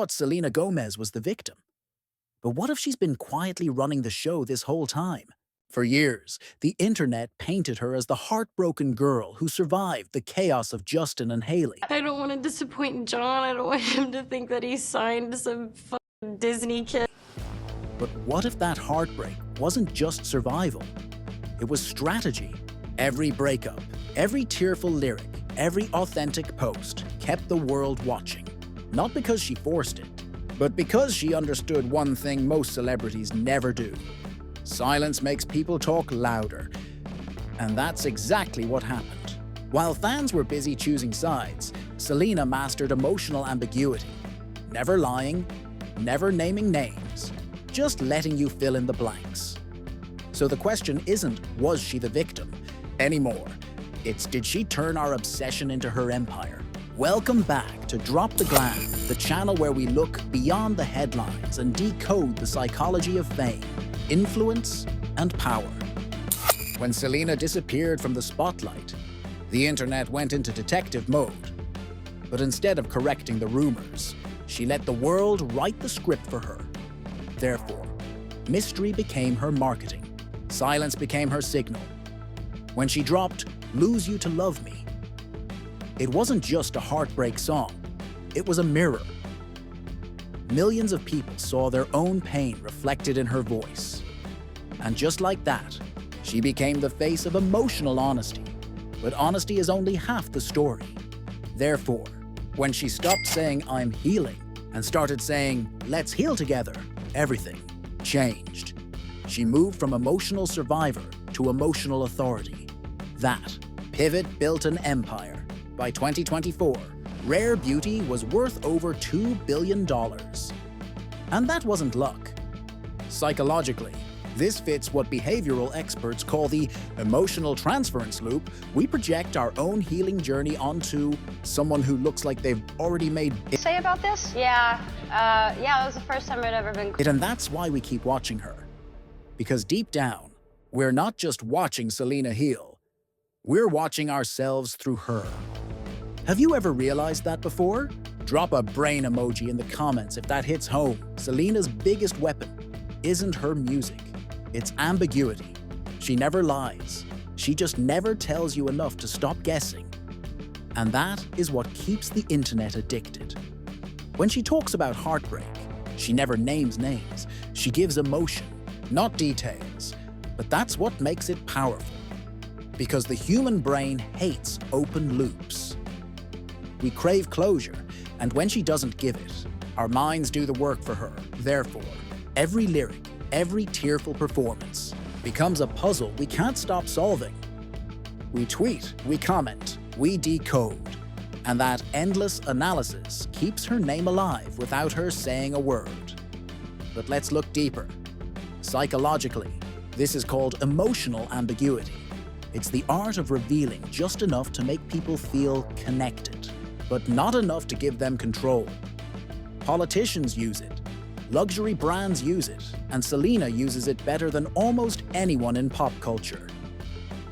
thought Selena Gomez was the victim. But what if she's been quietly running the show this whole time? For years, the internet painted her as the heartbroken girl who survived the chaos of Justin and Hailey. I don't want to disappoint John. I don't want him to think that he's signed to some fucking Disney kid. But what if that heartbreak wasn't just survival? It was strategy. Every breakup, every tearful lyric, every authentic post kept the world watching. Not because she forced it, but because she understood one thing most celebrities never do. Silence makes people talk louder. And that's exactly what happened. While fans were busy choosing sides, Selena mastered emotional ambiguity. Never lying, never naming names, just letting you fill in the blanks. So the question isn't, was she the victim, anymore. It's, did she turn our obsession into her empire? Welcome back to Drop the Glam, the channel where we look beyond the headlines and decode the psychology of fame, influence, and power. When Selena disappeared from the spotlight, the internet went into detective mode. But instead of correcting the rumors, she let the world write the script for her. Therefore, mystery became her marketing. Silence became her signal. When she dropped "Lose You to Love Me," it wasn't just a heartbreak song, it was a mirror. Millions of people saw their own pain reflected in her voice. And just like that, she became the face of emotional honesty. But honesty is only half the story. Therefore, when she stopped saying "I'm healing" and started saying "let's heal together," everything changed. She moved from emotional survivor to emotional authority. That pivot built an empire. By 2024, Rare Beauty was worth over $2 billion. And that wasn't luck. Psychologically, this fits what behavioral experts call the emotional transference loop. We project our own healing journey onto someone who looks like they've already made it. Say about this? Yeah, that was the first time I'd ever been. And that's why we keep watching her. Because deep down, we're not just watching Selena heal, we're watching ourselves through her. Have you ever realized that before? Drop a brain emoji in the comments if that hits home. Selena's biggest weapon isn't her music, it's ambiguity. She never lies. She just never tells you enough to stop guessing. And that is what keeps the internet addicted. When she talks about heartbreak, she never names names. She gives emotion, not details. But that's what makes it powerful. Because the human brain hates open loops. We crave closure, and when she doesn't give it, our minds do the work for her. Therefore, every lyric, every tearful performance becomes a puzzle we can't stop solving. We tweet, we comment, we decode, and that endless analysis keeps her name alive without her saying a word. But let's look deeper. Psychologically, this is called emotional ambiguity. It's the art of revealing just enough to make people feel connected, but not enough to give them control. Politicians use it, luxury brands use it, and Selena uses it better than almost anyone in pop culture.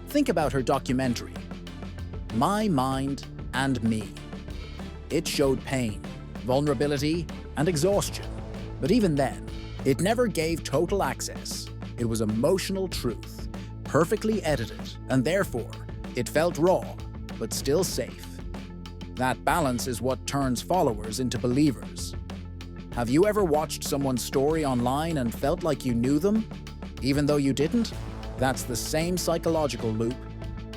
Think about her documentary, My Mind and Me. It showed pain, vulnerability, and exhaustion. But even then, it never gave total access. It was emotional truth, perfectly edited, and therefore, it felt raw, but still safe. That balance is what turns followers into believers. Have you ever watched someone's story online and felt like you knew them, even though you didn't? That's the same psychological loop.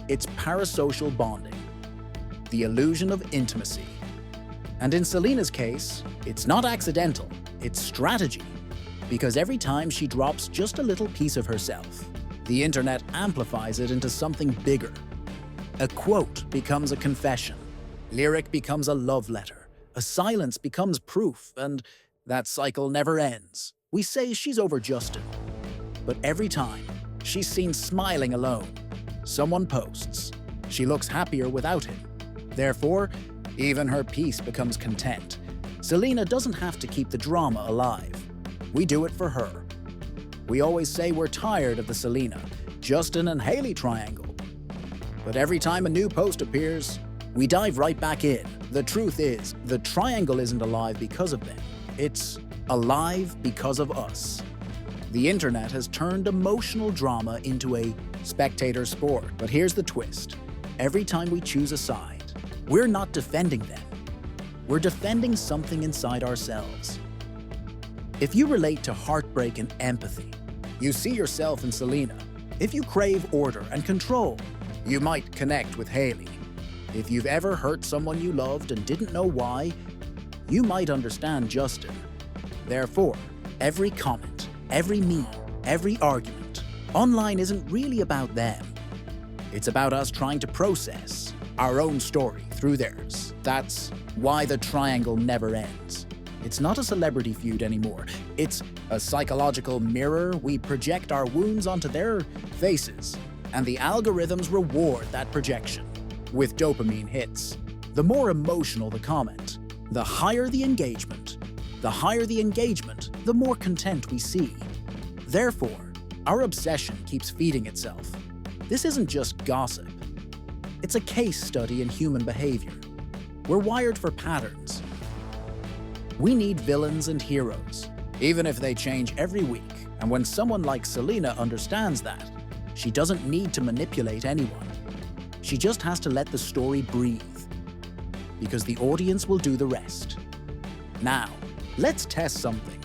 It's parasocial bonding, the illusion of intimacy. And in Selena's case, it's not accidental, it's strategy. Because every time she drops just a little piece of herself, the internet amplifies it into something bigger. A quote becomes a confession. Lyric becomes a love letter. A silence becomes proof, and that cycle never ends. We say she's over Justin. But every time, she's seen smiling alone. Someone posts. She looks happier without him. Therefore, even her peace becomes content. Selena doesn't have to keep the drama alive. We do it for her. We always say we're tired of the Selena, Justin, and Hailey triangle. But every time a new post appears, we dive right back in. The truth is, the triangle isn't alive because of them. It's alive because of us. The internet has turned emotional drama into a spectator sport. But here's the twist. Every time we choose a side, we're not defending them. We're defending something inside ourselves. If you relate to heartbreak and empathy, you see yourself in Selena. If you crave order and control, you might connect with Hailey. If you've ever hurt someone you loved and didn't know why, you might understand Justin. Therefore, every comment, every meme, every argument online isn't really about them. It's about us trying to process our own story through theirs. That's why the triangle never ends. It's not a celebrity feud anymore. It's a psychological mirror. We project our wounds onto their faces, and the algorithms reward that projection with dopamine hits. The more emotional the comment, the higher the engagement. The higher the engagement, the more content we see. Therefore, our obsession keeps feeding itself. This isn't just gossip. It's a case study in human behavior. We're wired for patterns. We need villains and heroes, even if they change every week. And when someone like Selena understands that, she doesn't need to manipulate anyone. She just has to let the story breathe, because the audience will do the rest. Now, let's test something.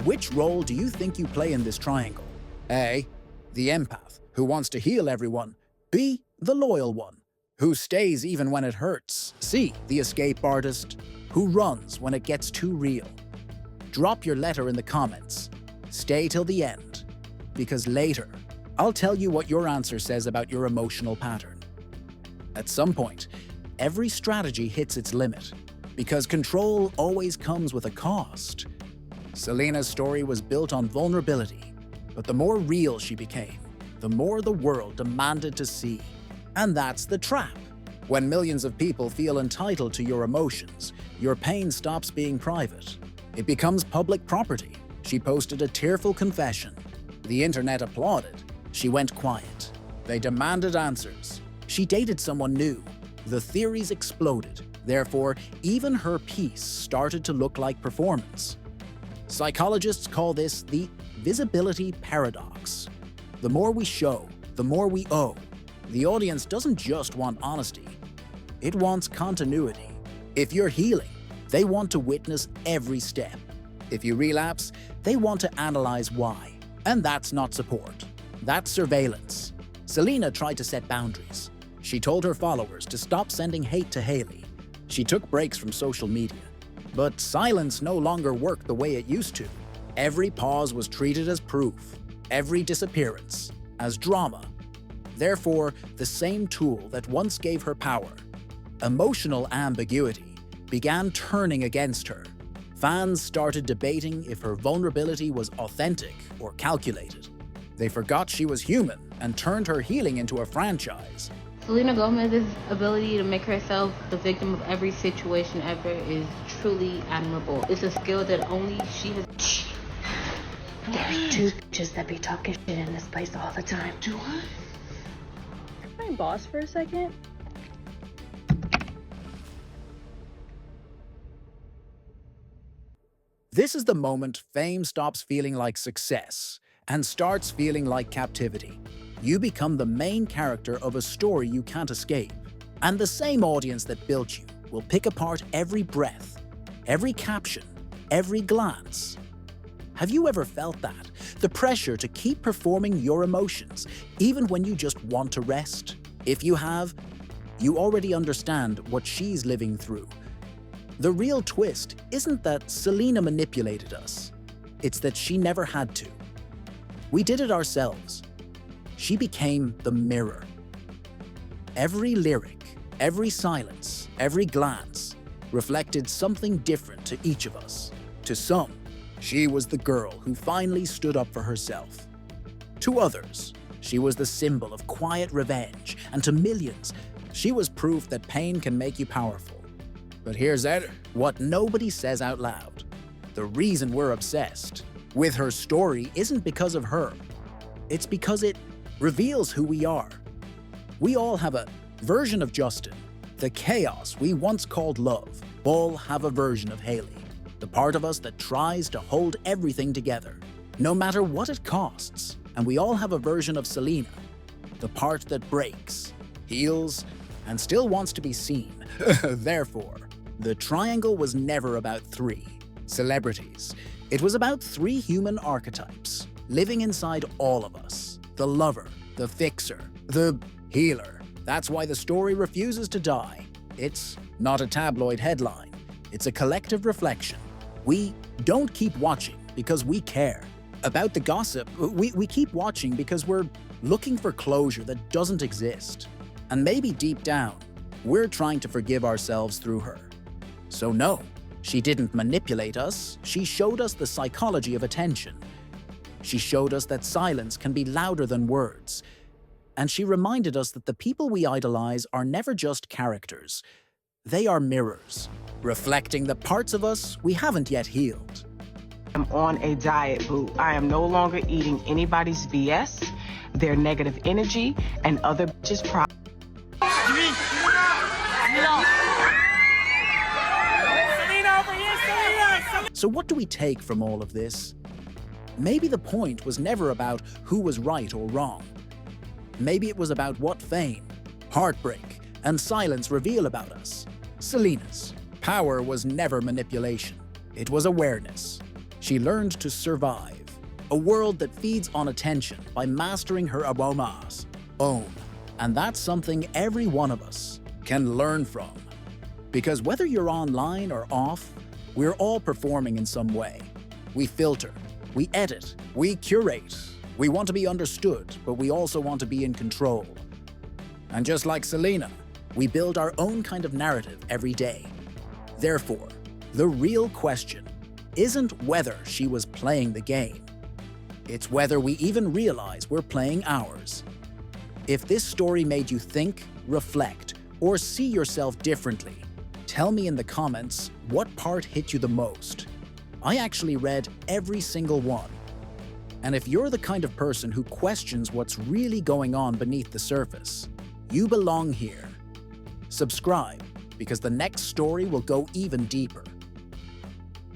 Which role do you think you play in this triangle? A, the empath, who wants to heal everyone. B, the loyal one, who stays even when it hurts. C, the escape artist, who runs when it gets too real. Drop your letter in the comments. Stay till the end, because later, I'll tell you what your answer says about your emotional pattern. At some point, every strategy hits its limit, because control always comes with a cost. Selena's story was built on vulnerability, but the more real she became, the more the world demanded to see. And that's the trap. When millions of people feel entitled to your emotions, your pain stops being private. It becomes public property. She posted a tearful confession. The internet applauded. She went quiet. They demanded answers. She dated someone new. The theories exploded. Therefore, even her piece started to look like performance. Psychologists call this the visibility paradox. The more we show, the more we owe. The audience doesn't just want honesty. It wants continuity. If you're healing, they want to witness every step. If you relapse, they want to analyze why. And that's not support. That's surveillance. Selena tried to set boundaries. She told her followers to stop sending hate to Hailey. She took breaks from social media. But silence no longer worked the way it used to. Every pause was treated as proof. Every disappearance as drama. Therefore, the same tool that once gave her power, emotional ambiguity, began turning against her. Fans started debating if her vulnerability was authentic or calculated. They forgot she was human and turned her healing into a franchise. Selena Gomez's ability to make herself the victim of every situation ever is truly admirable. It's a skill that only she has. There's two bitches that be talking shit in this place all the time. Do I? My boss for a second. This is the moment fame stops feeling like success and starts feeling like captivity. You become the main character of a story you can't escape. And the same audience that built you will pick apart every breath, every caption, every glance. Have you ever felt that? The pressure to keep performing your emotions, even when you just want to rest? If you have, you already understand what she's living through. The real twist isn't that Selena manipulated us. It's that she never had to. We did it ourselves. She became the mirror. Every lyric, every silence, every glance reflected something different to each of us. To some, she was the girl who finally stood up for herself. To others, she was the symbol of quiet revenge. And to millions, she was proof that pain can make you powerful. But here's what nobody says out loud. The reason we're obsessed with her story isn't because of her. It's because it reveals who we are. We all have a version of Justin. The chaos we once called love. All have a version of Hailey. the part of us that tries to hold everything together, no matter what it costs. And we all have a version of Selena, the part that breaks, heals, and still wants to be seen. Therefore, the triangle was never about three celebrities. It was about three human archetypes living inside all of us: the lover, the fixer, the healer. That's why the story refuses to die. It's not a tabloid headline. It's a collective reflection. We don't keep watching because we care about the gossip. We keep watching because we're looking for closure that doesn't exist. And maybe deep down, we're trying to forgive ourselves through her. So no, she didn't manipulate us. She showed us the psychology of attention. She showed us that silence can be louder than words. And she reminded us that the people we idolize are never just characters. They are mirrors, reflecting the parts of us we haven't yet healed. I'm on a diet, boo. I am no longer eating anybody's BS, their negative energy, and other bitches' problems. So what do we take from all of this? Maybe the point was never about who was right or wrong. Maybe it was about what fame, heartbreak, and silence reveal about us. Selena's power was never manipulation. It was awareness. She learned to survive a world that feeds on attention by mastering her aromas, own. And that's something every one of us can learn from. Because whether you're online or off, we're all performing in some way. We filter, we edit, we curate. We want to be understood, but we also want to be in control. And just like Selena, we build our own kind of narrative every day. Therefore, the real question isn't whether she was playing the game. It's whether we even realize we're playing ours. If this story made you think, reflect, or see yourself differently, tell me in the comments what part hit you the most. I actually read every single one. And if you're the kind of person who questions what's really going on beneath the surface, you belong here. Subscribe, because the next story will go even deeper.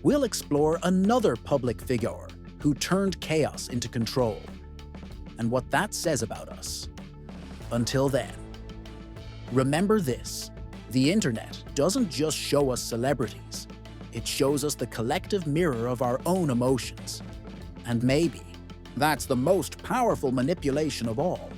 We'll explore another public figure who turned chaos into control, and what that says about us. Until then, remember this: the internet doesn't just show us celebrities, it shows us the collective mirror of our own emotions. And maybe that's the most powerful manipulation of all.